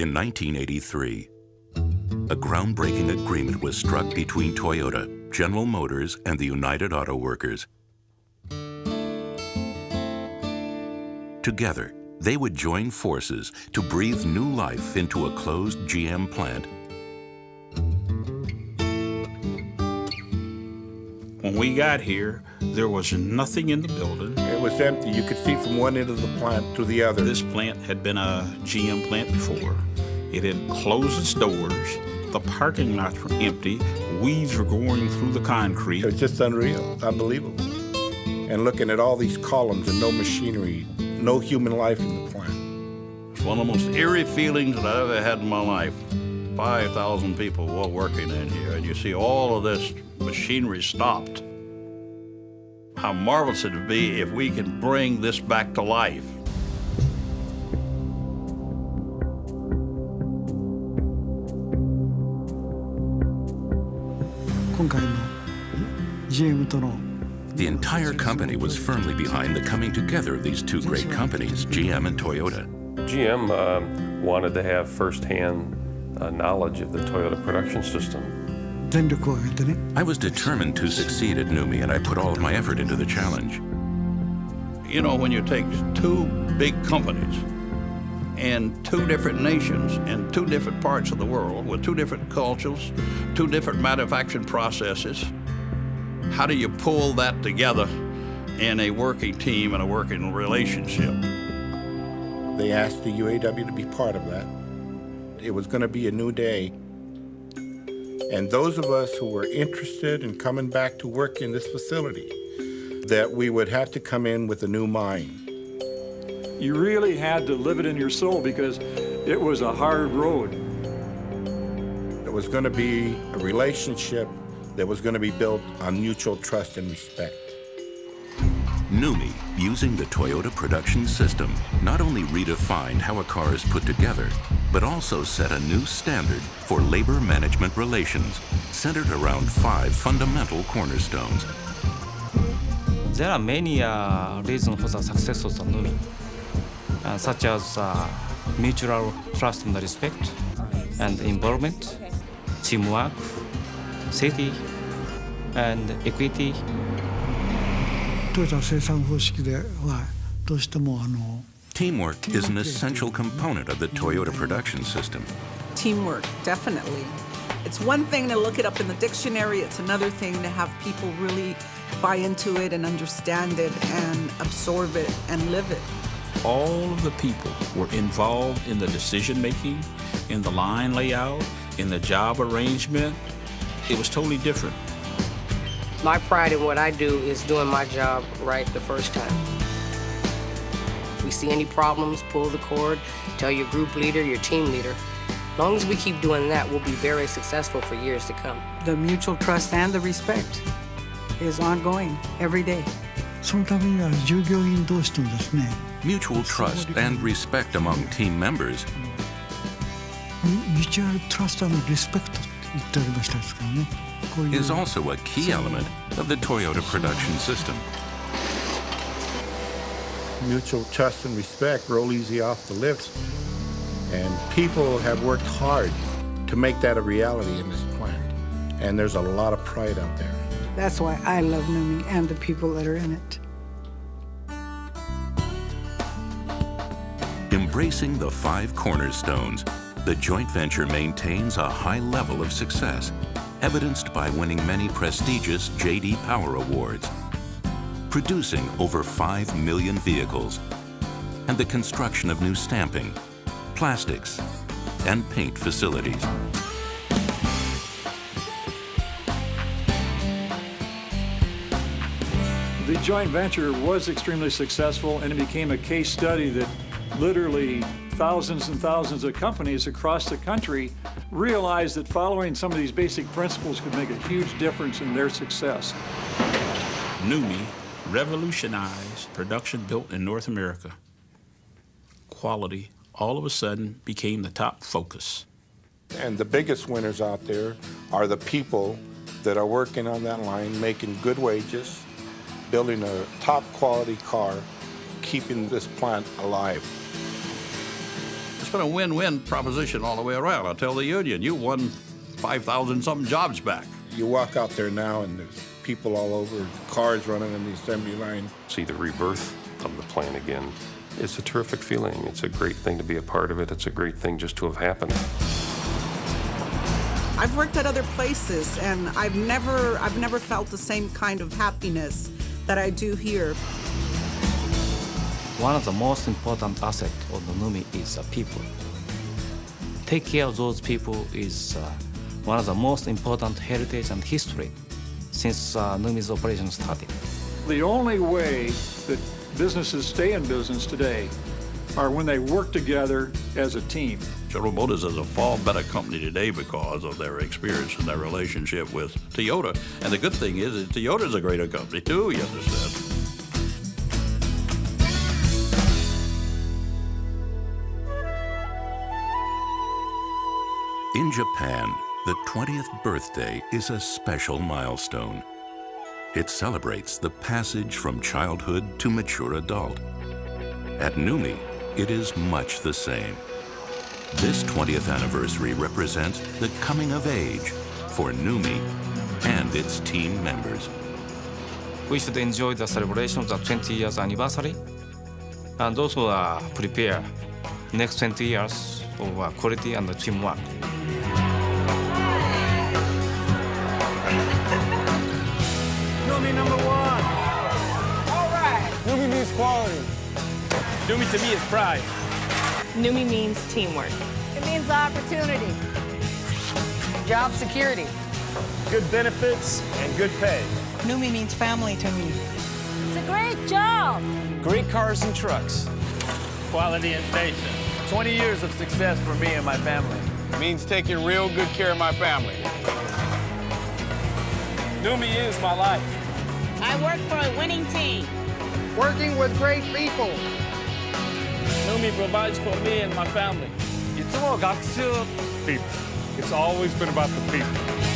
In 1983, a groundbreaking agreement was struck between Toyota, General Motors, and the United Auto Workers. Together, they would join forces to breathe new life into a closed GM plant. When we got here, there was nothing in the building. It was empty. You could see from one end of the plant to the other. This plant had been a GM plant before. It had closed its doors. The parking lots were empty. Weeds were growing through the concrete. It was just unreal, unbelievable. And looking at all these columns and no machinery, no human life in the plant. It's one of the most eerie feelings that I've ever had in my life. 5,000 people were working in here, and you see all of this machinery stopped. How marvelous it would be if we can bring this back to life. The entire company was firmly behind the coming together of these two great companies, GM and Toyota. GM wanted to have first-hand knowledge of the Toyota production system. I was determined to succeed at Nummi, and I put all of my effort into the challenge. You know, when you take two big companies and two different nations and two different parts of the world with two different cultures, two different manufacturing processes, how do you pull that together in a working team and a working relationship? They asked the UAW to be part of that. It was going to be a new day. And those of us who were interested in coming back to work in this facility, that we would have to come in with a new mind. You really had to live it in your soul because it was a hard road. It was going to be a relationship that was going to be built on mutual trust and respect. Nummi, using the Toyota production system, not only redefined how a car is put together, but also set a new standard for labor management relations, centered around 5 fundamental cornerstones. There are many reasons for the success of the Nummi, such as mutual trust and respect, and involvement, teamwork, safety, and equity. Teamwork is an essential component of the Toyota production system. Teamwork, definitely. It's one thing to look it up in the dictionary, it's another thing to have people really buy into it and understand it and absorb it and live it. All of the people were involved in the decision-making, in the line layout, in the job arrangement. It was totally different. My pride in what I do is doing my job right the first time. If we see any problems, pull the cord, tell your group leader, your team leader. As long as we keep doing that, we'll be very successful for years to come. The mutual trust and the respect is ongoing every day. Mutual trust and respect among team members is also a key element of the Toyota production system. Mutual trust and respect roll easy off the lips. And people have worked hard to make that a reality in this plant. And there's a lot of pride out there. That's why I love Nummi and the people that are in it. Embracing the 5 cornerstones, the joint venture maintains a high level of success, evidenced by winning many prestigious J.D. Power Awards, producing over 5 million vehicles, and the construction of new stamping, plastics, and paint facilities. The joint venture was extremely successful, and it became a case study that literally thousands and thousands of companies across the country realized that following some of these basic principles could make a huge difference in their success. Nummi revolutionized production built in North America. Quality all of a sudden became the top focus. And the biggest winners out there are the people that are working on that line, making good wages, building a top quality car, keeping this plant alive. This been a win-win proposition all the way around. I tell the union, you won 5,000-something jobs back. You walk out there now and there's people all over, cars running in the assembly line. See the rebirth of the plant again. It's a terrific feeling. It's a great thing to be a part of it. It's a great thing just to have happened. I've worked at other places, and I've never felt the same kind of happiness that I do here. One of the most important assets of the Nummi is the people. Take care of those people is one of the most important heritage and history since Nummi's operation started. The only way that businesses stay in business today are when they work together as a team. General Motors is a far better company today because of their experience and their relationship with Toyota. And the good thing is that Toyota's a greater company too, you understand. In Japan, the 20th birthday is a special milestone. It celebrates the passage from childhood to mature adult. At Nummi, it is much the same. This 20th anniversary represents the coming of age for Nummi and its team members. We should enjoy the celebration of the 20 years anniversary and also prepare next 20 years of quality and teamwork. Nummi #1. All right. Nummi means quality. Nummi to me is pride. Nummi means teamwork. It means opportunity. Job security. Good benefits and good pay. Nummi means family to me. It's a great job. Great cars and trucks. Quality and patience. 20 years of success for me and my family. It means taking real good care of my family. Nummi is my life. I work for a winning team. Working with great people. Nummi provides for me and my family. People. It's always been about the people.